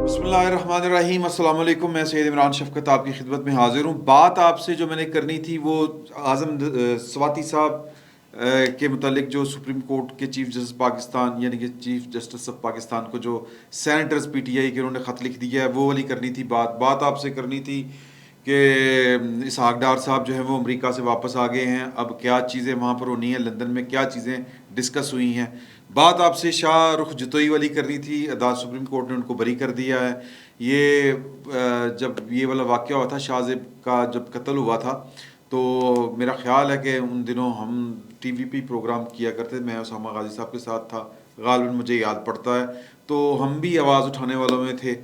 بسم اللہ الرحمن الرحیم، السلام علیکم۔ میں سید عمران شفقت آپ کی خدمت میں حاضر ہوں۔ بات آپ سے جو میں نے کرنی تھی وہ اعظم سواتی صاحب کے متعلق، جو سپریم کورٹ کے چیف جسٹس پاکستان یعنی کہ چیف جسٹس آف پاکستان کو جو سینیٹرز پی ٹی آئی کے انہوں نے خط لکھ دیا ہے، وہ والی کرنی تھی۔ بات آپ سے کرنی تھی کہ اسحاق ڈار صاحب جو ہیں وہ امریکہ سے واپس آ گئے ہیں۔ اب کیا چیزیں وہاں پر ہونی ہیں، لندن میں کیا چیزیں ڈسکس ہوئی ہیں۔ بات آپ سے شاہ رخ جتوئی والی کرنی تھی۔ عدالت سپریم کورٹ نے ان کو بری کر دیا ہے۔ یہ جب یہ والا واقعہ ہوا تھا، شاہ زیب کا جب قتل ہوا تھا، تو میرا خیال ہے کہ ان دنوں ہم ٹی وی پہ پروگرام کیا کرتے، میں اسامہ غازی صاحب کے ساتھ تھا، غالباً مجھے یاد پڑتا ہے، تو ہم بھی آواز اٹھانے والوں میں تھے۔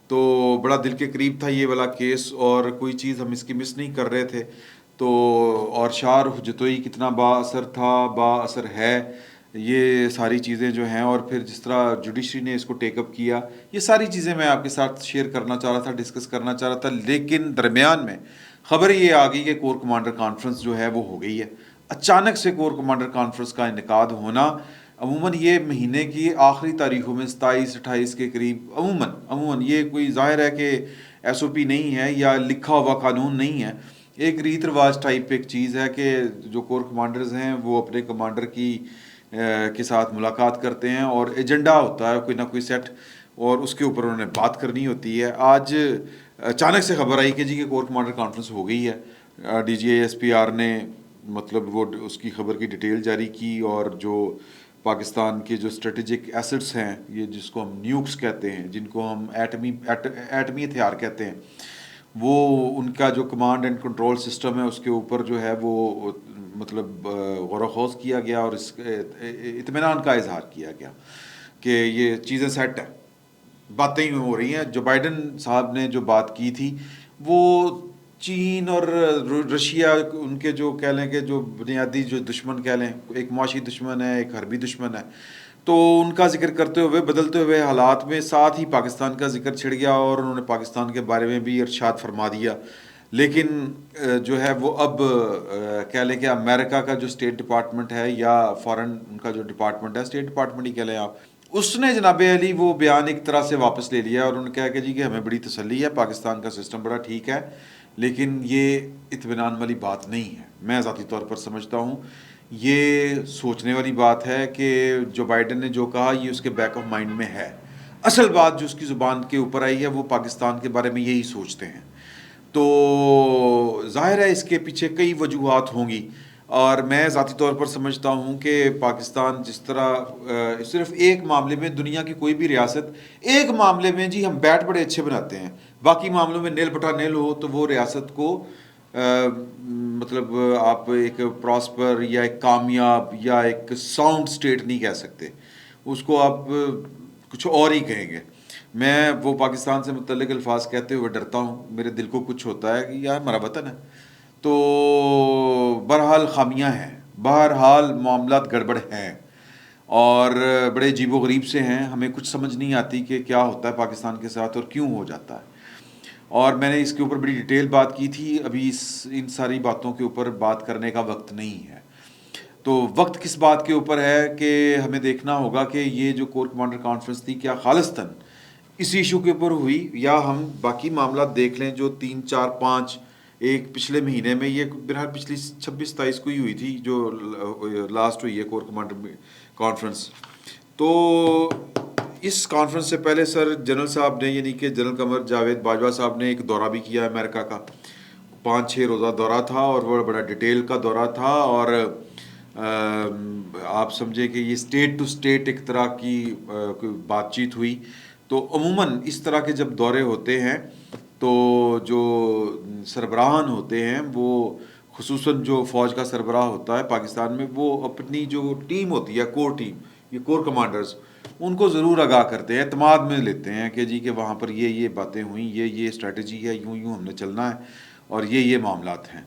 تو بڑا دل کے قریب تھا یہ والا کیس، اور کوئی چیز ہم اس کی مس نہیں کر رہے تھے۔ تو اور شاہ رخ جتوئی کتنا با اثر تھا، با اثر ہے، یہ ساری چیزیں جو ہیں، اور پھر جس طرح جوڈیشری نے اس کو ٹیک اپ کیا، یہ ساری چیزیں میں آپ کے ساتھ شیئر کرنا چاہ رہا تھا، ڈسکس کرنا چاہ رہا تھا۔ لیکن درمیان میں خبر یہ آ گئی کہ کور کمانڈر کانفرنس جو ہے وہ ہو گئی ہے۔ اچانک سے کور کمانڈر کانفرنس کا انعقاد ہونا، عموماً یہ مہینے کی آخری تاریخوں میں 27-28 کے قریب عموماً یہ کوئی ظاہر ہے کہ ایس او پی نہیں ہے یا لکھا ہوا قانون نہیں ہے، ایک ریت رواج ٹائپ ایک چیز ہے کہ جو کور کمانڈرز ہیں وہ اپنے کمانڈر کے ساتھ ملاقات کرتے ہیں، اور ایجنڈا ہوتا ہے کوئی نہ کوئی سیٹ، اور اس کے اوپر انہوں نے بات کرنی ہوتی ہے۔ آج اچانک سے خبر آئی کہ جی کہ کور کمانڈر کانفرنس ہو گئی ہے۔ D G S P R نے مطلب وہ اس کی خبر کی ڈیٹیل جاری کی، اور جو پاکستان کے جو اسٹریٹجک ایسٹس ہیں، یہ جس کو ہم نیوکس کہتے ہیں، جن کو ہم ایٹمی ہتھیار کہتے ہیں، وہ ان کا جو کمانڈ اینڈ کنٹرول سسٹم ہے، اس کے اوپر جو ہے وہ مطلب غور و خوض کیا گیا، اور اس اطمینان کا اظہار کیا گیا کہ یہ چیزیں سیٹ ہیں، باتیں ہو رہی ہیں۔ جو بائیڈن صاحب نے جو بات کی تھی، وہ چین اور رشیا، ان کے جو کہہ لیں کہ جو بنیادی جو دشمن کہہ لیں، ایک معاشی دشمن ہے، ایک حربی دشمن ہے، تو ان کا ذکر کرتے ہوئے بدلتے ہوئے حالات میں ساتھ ہی پاکستان کا ذکر چھڑ گیا، اور انہوں نے پاکستان کے بارے میں بھی ارشاد فرما دیا۔ لیکن جو ہے وہ اب کہہ لیں کہ امریکہ کا جو اسٹیٹ ڈپارٹمنٹ ہے، یا فارن ان کا جو ڈپارٹمنٹ ہے، اسٹیٹ ڈپارٹمنٹ ہی کہہ لیں آپ، اس نے جناب علی وہ بیان ایک طرح سے واپس لے لیا، اور انہوں نے کہا کہ جی کہ ہمیں بڑی تسلی ہے، پاکستان کا سسٹم بڑا ٹھیک ہے، لیکن یہ اطمینان والی بات نہیں ہے۔ میں ذاتی طور پر سمجھتا ہوں یہ سوچنے والی بات ہے کہ جو بائیڈن نے جو کہا، یہ اس کے بیک آف مائنڈ میں ہے۔ اصل بات جو اس کی زبان کے اوپر آئی ہے، وہ پاکستان کے بارے میں یہی سوچتے ہیں۔ تو ظاہر ہے اس کے پیچھے کئی وجوہات ہوں گی، اور میں ذاتی طور پر سمجھتا ہوں کہ پاکستان جس طرح صرف ایک معاملے میں، دنیا کی کوئی بھی ریاست ایک معاملے میں جی ہم بیٹ بڑے اچھے بناتے ہیں، باقی معاملوں میں نیل بٹا نیل ہو، تو وہ ریاست کو مطلب آپ ایک پراسپر یا ایک کامیاب یا ایک ساؤنڈ اسٹیٹ نہیں کہہ سکتے، اس کو آپ کچھ اور ہی کہیں گے۔ میں وہ پاکستان سے متعلق الفاظ کہتے ہوئے ڈرتا ہوں، میرے دل کو کچھ ہوتا ہے کہ یار ہمارا وطن ہے۔ تو بہرحال خامیاں ہیں، بہرحال معاملات گڑبڑ ہیں، اور بڑے عجیب و غریب سے ہیں۔ ہمیں کچھ سمجھ نہیں آتی کہ کیا ہوتا ہے پاکستان کے ساتھ اور کیوں ہو جاتا ہے، اور میں نے اس کے اوپر بڑی ڈیٹیل بات کی تھی۔ ابھی ان ساری باتوں کے اوپر بات کرنے کا وقت نہیں ہے۔ تو وقت کس بات کے اوپر ہے کہ ہمیں دیکھنا ہوگا کہ یہ جو کور کمانڈر کانفرنس تھی، کیا خالصتاً اسی ایشو کے اوپر ہوئی، یا ہم باقی معاملات دیکھ لیں جو 3-4-5 ایک پچھلے مہینے میں، یہ بہرحال پچھلی 26-27 کو ہی ہوئی تھی جو لاسٹ ہوئی ہے کور کمانڈر کانفرنس۔ تو اس کانفرنس سے پہلے سر جنرل صاحب نے، یعنی کہ جنرل قمر جاوید باجوہ صاحب نے ایک دورہ بھی کیا امریکہ کا، 5-6 روزہ دورہ تھا، اور وہ بڑا ڈیٹیل کا دورہ تھا، اور آپ سمجھے کہ یہ اسٹیٹ ٹو اسٹیٹ ایک طرح کی بات چیت ہوئی۔ تو عموماً اس طرح کے جب دورے ہوتے ہیں، تو جو سربراہان ہوتے ہیں، وہ خصوصاً جو فوج کا سربراہ ہوتا ہے پاکستان میں، وہ اپنی جو ٹیم ہوتی ہے، کور ٹیم، یہ کور کمانڈرز، ان کو ضرور آگاہ کرتے ہیں، اعتماد میں لیتے ہیں کہ جی کہ وہاں پر یہ باتیں ہوئیں، یہ اسٹریٹجی ہے، یوں ہم نے چلنا ہے، اور یہ معاملات ہیں۔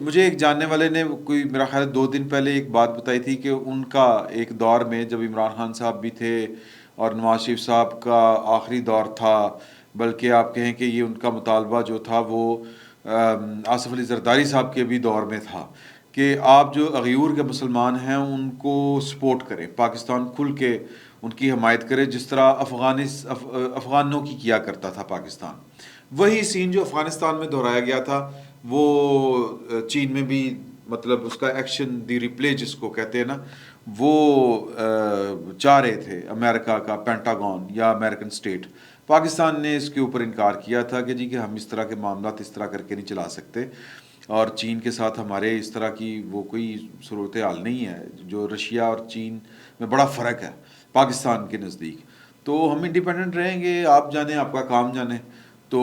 مجھے ایک جاننے والے نے کوئی میرا خیال 2 دن پہلے ایک بات بتائی تھی کہ ان کا ایک دور میں، جب عمران خان صاحب بھی تھے اور نواز شریف صاحب کا آخری دور تھا، بلکہ آپ کہیں کہ یہ ان کا مطالبہ جو تھا وہ آصف علی زرداری صاحب کے بھی دور میں تھا، کہ آپ جو اغیور کے مسلمان ہیں ان کو سپورٹ کریں، پاکستان کھل کے ان کی حمایت کرے، جس طرح افغانوں کی کیا کرتا تھا پاکستان. وہی سین جو افغانستان میں دہرایا گیا تھا وہ چین میں بھی، مطلب اس کا ایکشن دی ریپلے جس کو کہتے ہیں نا، وہ چاہ رہے تھے امریکہ کا پینٹاگون یا امریکن اسٹیٹ. پاکستان نے اس کے اوپر انکار کیا تھا کہ جی کہ ہم اس طرح کے معاملات اس طرح کر کے نہیں چلا سکتے، اور چین کے ساتھ ہمارے اس طرح کی وہ کوئی صورتحال نہیں ہے. جو رشیا اور چین میں بڑا فرق ہے پاکستان کے نزدیک، تو ہم انڈیپینڈنٹ رہیں گے، آپ جانیں، آپ کا کام جانیں. تو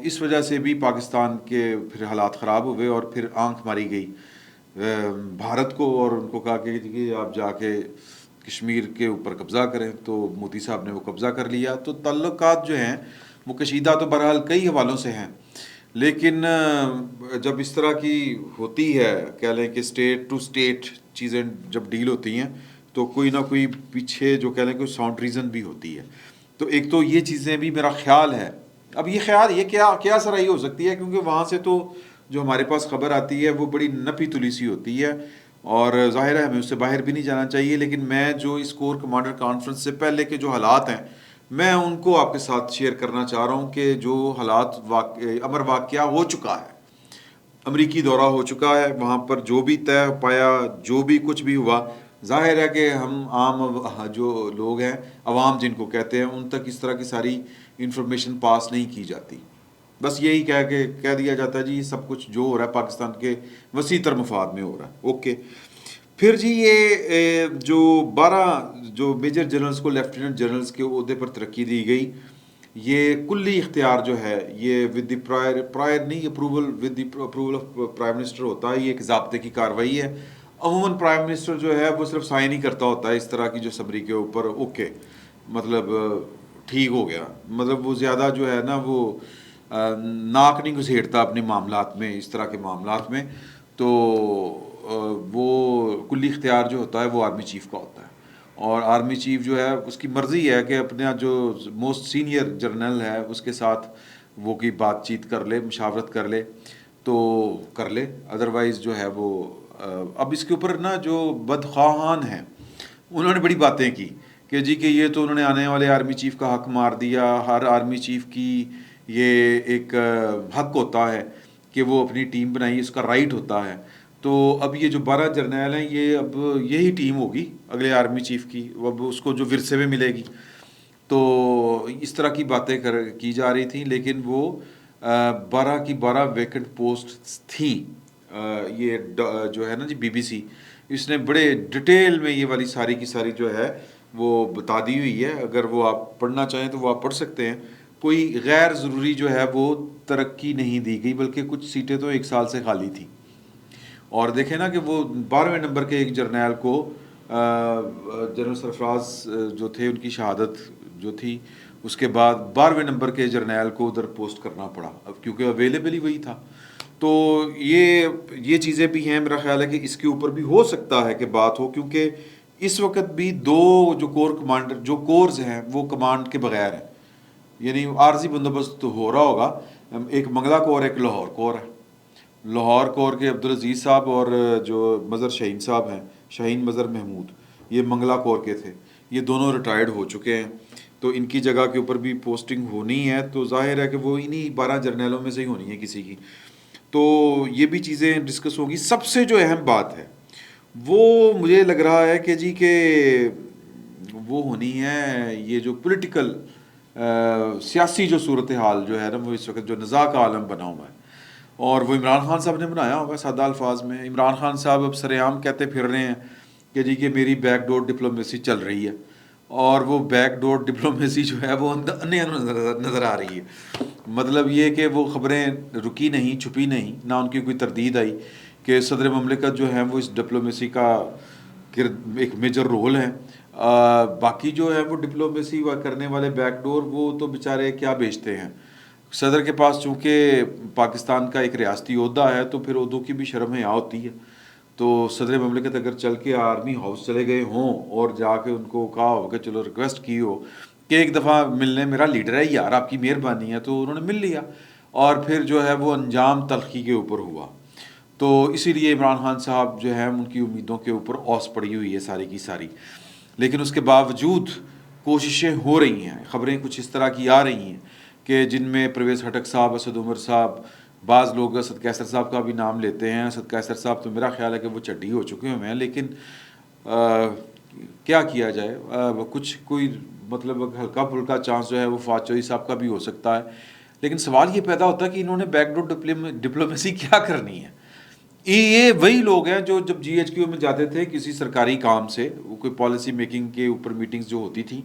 اس وجہ سے بھی پاکستان کے پھر حالات خراب ہوئے، اور پھر آنکھ ماری گئی بھارت کو، اور ان کو کہا کہ آپ جا کے کشمیر کے اوپر قبضہ کریں. تو مودی صاحب نے وہ قبضہ کر لیا. تو تعلقات جو ہیں وہ کشیدہ تو بہرحال کئی حوالوں سے ہیں، لیکن جب اس طرح کی ہوتی ہے، کہہ لیں کہ اسٹیٹ ٹو اسٹیٹ چیزیں جب ڈیل ہوتی ہیں، تو کوئی نہ کوئی پیچھے جو کہہ لیں کہ ساؤنڈ ریزن بھی ہوتی ہے. تو ایک تو یہ چیزیں بھی میرا خیال ہے. اب یہ خیال یہ کیا سرائی ہو سکتی ہے، کیونکہ وہاں سے تو جو ہمارے پاس خبر آتی ہے وہ بڑی نپی تلی سی ہوتی ہے، اور ظاہر ہے ہمیں اس سے باہر بھی نہیں جانا چاہیے. لیکن میں جو اس کور کمانڈر کانفرنس سے پہلے کے جو حالات ہیں میں ان کو آپ کے ساتھ شیئر کرنا چاہ رہا ہوں، کہ جو حالات امر واقعہ ہو چکا ہے، امریکی دورہ ہو چکا ہے، وہاں پر جو بھی طے پایا، جو بھی کچھ بھی ہوا، ظاہر ہے کہ ہم عام جو لوگ ہیں، عوام جن کو کہتے ہیں، ان تک اس طرح کی ساری انفارمیشن پاس نہیں کی جاتی. بس یہی کہہ دیا جاتا ہے جی سب کچھ جو ہو رہا ہے پاکستان کے وسیع تر مفاد میں ہو رہا ہے. اوکے. پھر جی یہ جو 12 جو میجر جنرلز کو لیفٹیننٹ جنرلز کے عہدے پر ترقی دی گئی، یہ کلی اختیار جو ہے یہ ود دی پرائر نہیں، approval with the approval of prime minister ہوتا ہے. یہ ایک ضابطے کی کارروائی ہے. عموماً پرائم منسٹر جو ہے وہ صرف سائن ہی کرتا ہوتا ہے اس طرح کی جو سمری کے اوپر. اوکے، مطلب ٹھیک ہو گیا، مطلب وہ زیادہ جو ہے نا وہ ناک نہیں گھسیڑتا اپنے معاملات میں، اس طرح کے معاملات میں. تو وہ کلی اختیار جو ہوتا ہے وہ آرمی چیف کا ہوتا ہے، اور آرمی چیف جو ہے اس کی مرضی ہے کہ اپنا جو موسٹ سینئر جرنل ہے اس کے ساتھ وہ کی بات چیت کر لے، مشاورت کر لے تو کر لے، ادروائز جو ہے وہ اب اس کے اوپر نا جو بدخواہان ہیں انہوں نے بڑی باتیں کی کہ جی کہ یہ تو انہوں نے آنے والے آرمی چیف کا حق مار دیا. ہر آرمی چیف کی یہ ایک حق ہوتا ہے کہ وہ اپنی ٹیم بنائی، اس کا رائٹ ہوتا ہے. تو اب یہ جو 12 جرنیل ہیں یہ اب یہی ٹیم ہوگی اگلے آرمی چیف کی، اب اس کو جو ورثے میں ملے گی. تو اس طرح کی باتیں کی جا رہی تھیں، لیکن وہ 12 کی 12 ویکنٹ پوسٹ تھیں. یہ جو ہے نا جی BBC، اس نے بڑے ڈیٹیل میں یہ والی ساری کی ساری جو ہے وہ بتا دی ہوئی ہے. اگر وہ آپ پڑھنا چاہیں تو وہ آپ پڑھ سکتے ہیں. کوئی غیر ضروری جو ہے وہ ترقی نہیں دی گئی، بلکہ کچھ سیٹیں تو 1 سال سے خالی تھیں. اور دیکھیں نا کہ وہ 12ویں نمبر کے ایک جرنیل کو جنرل سرفراز جو تھے ان کی شہادت جو تھی، اس کے بعد 12ویں نمبر کے جرنیل کو ادھر پوسٹ کرنا پڑا، اب کیونکہ اویلیبل ہی وہی تھا. تو یہ چیزیں بھی ہیں. میرا خیال ہے کہ اس کے اوپر بھی ہو سکتا ہے کہ بات ہو، کیونکہ اس وقت بھی 2 جو کور کمانڈر جو کورز ہیں وہ کمانڈ کے بغیر ہیں، یعنی عارضی بندوبست ہو رہا ہوگا. ایک منگلا کور، ایک لاہور کور ہے. لاہور کور کے عبدالعزیز صاحب اور جو مظہر شاہین صاحب ہیں، شاہین مظہر محمود، یہ منگلا کور کے تھے. یہ دونوں ریٹائرڈ ہو چکے ہیں، تو ان کی جگہ کے اوپر بھی پوسٹنگ ہونی ہے. تو ظاہر ہے کہ وہ انہی 12 جرنیلوں میں سے ہی ہونی ہے کسی کی. تو یہ بھی چیزیں ڈسکس ہوگی. سب سے جو اہم بات ہے وہ مجھے لگ رہا ہے کہ جی کہ وہ ہونی ہے یہ جو پولیٹیکل سیاسی جو صورتحال جو ہے نا وہ اس وقت جو نزاع کا عالم بنا ہوا ہے، اور وہ عمران خان صاحب نے بنایا ہوگا. سادہ الفاظ میں عمران خان صاحب اب سر عام کہتے پھر رہے ہیں کہ جی کہ میری بیک ڈور ڈپلومیسی چل رہی ہے، اور وہ بیک ڈور ڈپلومیسی جو ہے وہ نظر آ رہی ہے. مطلب یہ کہ وہ خبریں رکی نہیں، چھپی نہیں، نہ ان کی کوئی تردید آئی کہ صدر مملکت جو ہیں وہ اس ڈپلومیسی کا ایک میجر رول ہے. باقی جو ہے وہ ڈپلومیسی کرنے والے بیک ڈور وہ تو بیچارے کیا بیچتے ہیں. صدر کے پاس چونکہ پاکستان کا ایک ریاستی عہدہ ہے تو پھر عہدوں کی بھی شرم حیا ہوتی ہے. تو صدر مملکت اگر چل کے آرمی ہاؤس چلے گئے ہوں اور جا کے ان کو کہا ہو کہ چلو ریکویسٹ کی ہو کہ ایک دفعہ ملنے، میرا لیڈر ہے یار، آپ کی مہربانی ہے، تو انہوں نے مل لیا، اور پھر جو ہے وہ انجام تلخی کے اوپر ہوا. تو اسی لیے عمران خان صاحب جو ہیں ان کی امیدوں کے اوپر اوس پڑی ہوئی ہے ساری کی ساری. لیکن اس کے باوجود کوششیں ہو رہی ہیں, خبریں کچھ اس طرح کی آ رہی ہیں کہ جن میں پرویز خٹک صاحب, اسد عمر صاحب, بعض لوگ اسد کیسر صاحب کا بھی نام لیتے ہیں. اسد کیسر صاحب تو میرا خیال ہے کہ وہ چڈی ہو چکے ہوئے ہیں, لیکن کیا کیا جائے, کچھ کوئی مطلب ہلکا پھلکا چانس جو ہے وہ فواد چودھری صاحب کا بھی ہو سکتا ہے. لیکن سوال یہ پیدا ہوتا ہے کہ انہوں نے بیک ڈور ڈپلومیسی کیا کرنی ہے. یہ وہی لوگ ہیں جو جب جی ایچ کیو میں جاتے تھے کسی سرکاری کام سے, کوئی پالیسی میکنگ کے اوپر میٹنگز جو ہوتی تھیں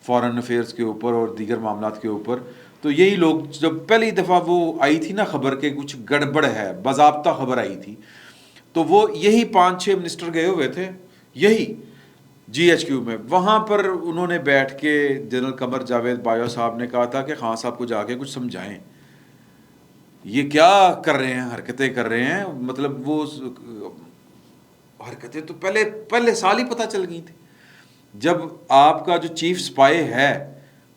فارن افیئرس کے اوپر اور دیگر معاملات کے اوپر, تو یہی لوگ جب پہلی دفعہ وہ آئی تھی نا خبر کہ کچھ گڑبڑ ہے, باضابطہ خبر آئی تھی, تو وہ یہی 5-6 منسٹر گئے ہوئے تھے یہی جی ایچ کیو میں. وہاں پر انہوں نے بیٹھ کے جنرل قمر جاوید باجوہ صاحب نے کہا تھا کہ خان صاحب کو جا کے کچھ سمجھائیں, یہ کیا کر رہے ہیں, حرکتیں کر رہے ہیں. مطلب وہ حرکتیں تو پہلے سال ہی پتہ چل گئی تھی. جب آپ کا جو چیف سپائی ہے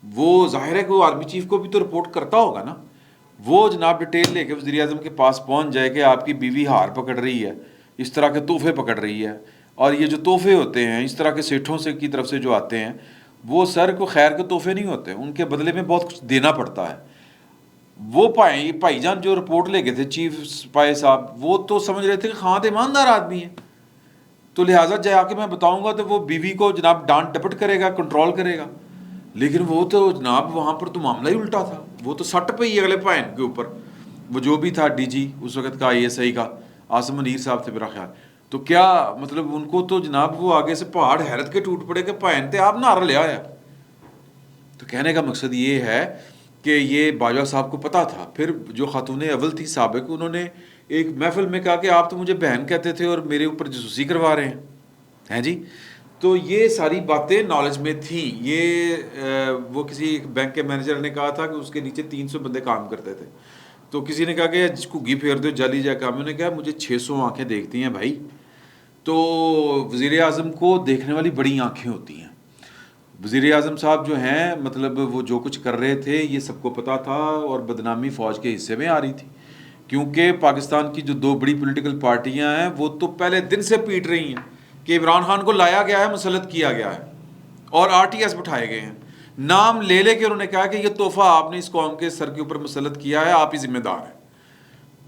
وہ ظاہر ہے کہ وہ آرمی چیف کو بھی تو رپورٹ کرتا ہوگا نا, وہ جناب ڈیٹیل لے کے وزیر اعظم کے پاس پہنچ جائے کہ آپ کی بیوی ہار پکڑ رہی ہے, اس طرح کے تحفے پکڑ رہی ہے, اور یہ جو تحفے ہوتے ہیں اس طرح کے سیٹھوں سے کی طرف سے جو آتے ہیں وہ سر کو خیر کے تحفے نہیں ہوتے, ان کے بدلے میں بہت کچھ دینا پڑتا ہے. وہ بھائی جان جو رپورٹ لے گئے تھے چیف سپائی صاحب, وہ تو سمجھ رہے تھے کہ خان تو ایماندار آدمی ہے, تو لہٰذا جا کے میں بتاؤں گا تو وہ بیوی کو جناب ڈانٹ ڈپٹ کرے گا, کنٹرول کرے گا. لیکن وہ تو جناب وہاں پر تو معاملہ ہی الٹا تھا, وہ تو سٹ پہ ہی اگلے پائن کے اوپر. وہ جو بھی تھا ڈی جی اس وقت کا آئی ایس آئی کا عاصم منیر صاحب تھے میرا خیال, تو کیا مطلب ان کو تو جناب وہ آگے سے پہاڑ حیرت کے ٹوٹ پڑے کہ پائن تھے آپ نعرہ لے آیا. تو کہنے کا مقصد یہ ہے کہ یہ باجوہ صاحب کو پتہ تھا. پھر جو خاتون اول تھی سابق, انہوں نے ایک محفل میں کہا کہ آپ تو مجھے بہن کہتے تھے اور میرے اوپر جاسوسی کروا رہے ہیں جی. تو یہ ساری باتیں نالج میں تھیں. یہ وہ کسی بینک کے مینیجر نے کہا تھا کہ اس کے نیچے 300 بندے کام کرتے تھے, تو کسی نے کہا کہ گھی پھیر دو جالی جا کام. انہوں نے کہا مجھے 600 آنکھیں دیکھتی ہیں بھائی. تو وزیر اعظم کو دیکھنے والی بڑی آنکھیں ہوتی ہیں. وزیر اعظم صاحب جو ہیں مطلب وہ جو کچھ کر رہے تھے یہ سب کو پتہ تھا, اور بدنامی فوج کے حصے میں آ رہی تھی, کیونکہ پاکستان کی جو 2 بڑی پولیٹیکل پارٹیاں ہیں وہ تو پہلے دن سے پیٹ رہی ہیں کہ عمران خان کو لایا گیا ہے, مسلط کیا گیا ہے, اور آر ٹی ایس بٹھائے گئے ہیں. نام لے کے انہوں نے کہا کہ یہ تحفہ آپ نے اس قوم کے سر کے اوپر مسلط کیا ہے, آپ ہی ذمہ دار ہیں.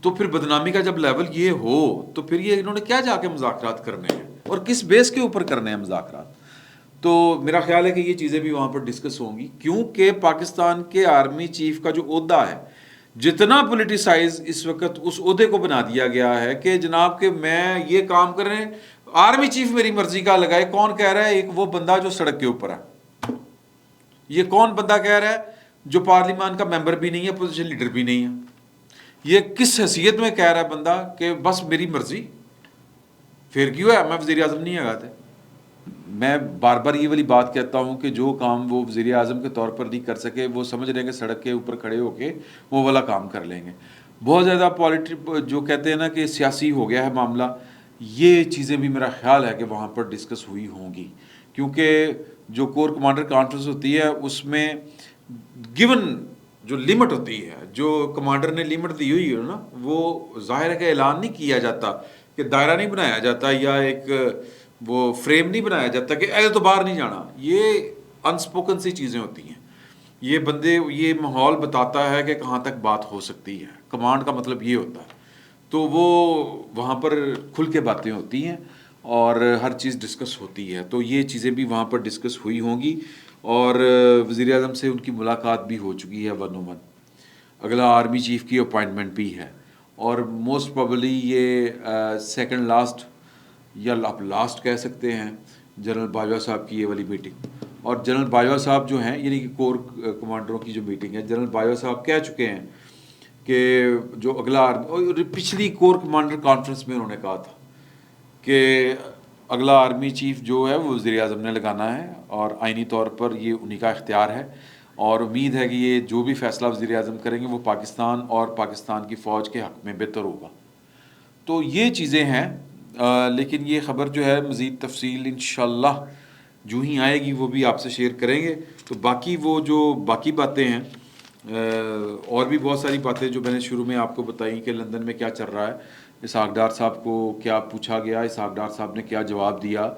تو پھر بدنامی کا جب لیول یہ ہو تو پھر یہ انہوں نے کیا جا کے مذاکرات کرنے ہیں, اور کس بیس کے اوپر کرنے ہیں مذاکرات. تو میرا خیال ہے کہ یہ چیزیں بھی وہاں پر ڈسکس ہوں گی, کیونکہ پاکستان کے آرمی چیف کا جو عہدہ ہے جتنا پولیٹیسائز اس وقت اس عہدے کو بنا دیا گیا ہے کہ جناب کہ میں یہ کام کر رہے ہیں, آرمی چیف میری مرضی کا لگائے. کون کہہ رہا ہے؟ ایک وہ بندہ جو سڑک کے اوپر ہے. یہ کون بندہ کہہ رہا ہے جو پارلیمان کا ممبر بھی نہیں ہے, اپوزیشن لیڈر بھی نہیں ہے؟ یہ کس حیثیت میں کہہ رہا ہے بندہ کہ بس میری مرضی؟ پھر کیوں ہے میں وزیر اعظم نہیں آگا تھے. میں بار بار یہ والی بات کہتا ہوں کہ جو کام وہ وزیر اعظم کے طور پر نہیں کر سکے, وہ سمجھ رہے ہیں کہ سڑک کے اوپر کھڑے ہو کے وہ والا کام کر لیں گے. بہت زیادہ جو کہتے ہیں نا کہ سیاسی ہو گیا ہے معاملہ, یہ چیزیں بھی میرا خیال ہے کہ وہاں پر ڈسکس ہوئی ہوں گی, کیونکہ جو کور کمانڈر کانفرنس ہوتی ہے اس میں گیون جو لمٹ ہوتی ہے, جو کمانڈر نے لمٹ دی ہوئی ہے نا, وہ ظاہر ہے کہ اعلان نہیں کیا جاتا, کہ دائرہ نہیں بنایا جاتا, یا ایک وہ فریم نہیں بنایا جاتا کہ ایسے تو باہر نہیں جانا. یہ انسپوکن سی چیزیں ہوتی ہیں. یہ بندے یہ ماحول بتاتا ہے کہ کہاں تک بات ہو سکتی ہے. کمانڈ کا مطلب یہ ہوتا ہے. تو وہ وہاں پر کھل کے باتیں ہوتی ہیں اور ہر چیز ڈسکس ہوتی ہے. تو یہ چیزیں بھی وہاں پر ڈسکس ہوئی ہوں گی, اور وزیر اعظم سے ان کی ملاقات بھی ہو چکی ہے 1-on-1. اگلا آرمی چیف کی اپوائنٹمنٹ بھی ہے, اور موسٹ پروبلی یہ سیکنڈ لاسٹ یا آپ لاسٹ کہہ سکتے ہیں جنرل باجوہ صاحب کی یہ والی میٹنگ. اور جنرل باجوہ صاحب جو ہیں یعنی کہ کور کمانڈروں کی جو میٹنگ ہے, جنرل باجوہ صاحب کہہ چکے ہیں کہ جو اگلا پچھلی کور کمانڈر کانفرنس میں انہوں نے کہا تھا کہ اگلا آرمی چیف جو ہے وہ وزیر اعظم نے لگانا ہے, اور آئینی طور پر یہ انہی کا اختیار ہے, اور امید ہے کہ یہ جو بھی فیصلہ وزیر اعظم کریں گے وہ پاکستان اور پاکستان کی فوج کے حق میں بہتر ہوگا. تو یہ چیزیں ہیں. لیکن یہ خبر جو ہے مزید تفصیل انشاءاللہ جو ہی آئے گی وہ بھی آپ سے شیئر کریں گے. تو باقی وہ جو باقی باتیں ہیں اور بھی بہت ساری باتیں جو میں نے شروع میں آپ کو بتائیں کہ لندن میں کیا چل رہا ہے, اسحاق ڈار صاحب کو کیا پوچھا گیا، اسحاق ڈار صاحب نے کیا جواب دیا،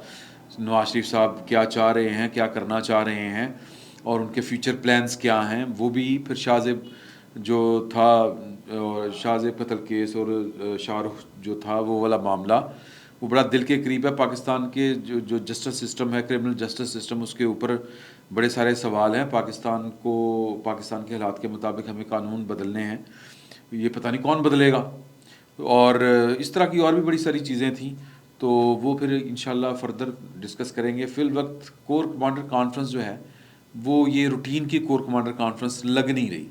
نواز شریف صاحب کیا چاہ رہے ہیں، کیا کرنا چاہ رہے ہیں، اور ان کے فیوچر پلانز کیا ہیں، وہ بھی پھر شاہ زیب جو تھا، شاہ زیب قتل کیس اور شاہ رخ جو تھا وہ والا معاملہ، وہ بڑا دل کے قریب ہے پاکستان کے جو جسٹس سسٹم ہے، کرمنل جسٹس سسٹم، اس کے اوپر بڑے سارے سوال ہیں. پاکستان کے حالات کے مطابق ہمیں قانون بدلنے ہیں، یہ پتہ نہیں کون بدلے گا، اور اس طرح کی اور بھی بڑی ساری چیزیں تھیں. تو وہ پھر انشاءاللہ فردر ڈسکس کریں گے. فی الوقت کور کمانڈر کانفرنس جو ہے وہ یہ روٹین کی کور کمانڈر کانفرنس لگ نہیں رہی.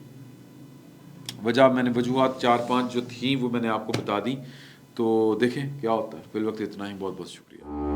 میں نے وجوہات 4-5 جو تھیں وہ میں نے آپ کو بتا دی. تو دیکھیں کیا ہوتا ہے. فی الوقت اتنا ہی. بہت بہت شکریہ.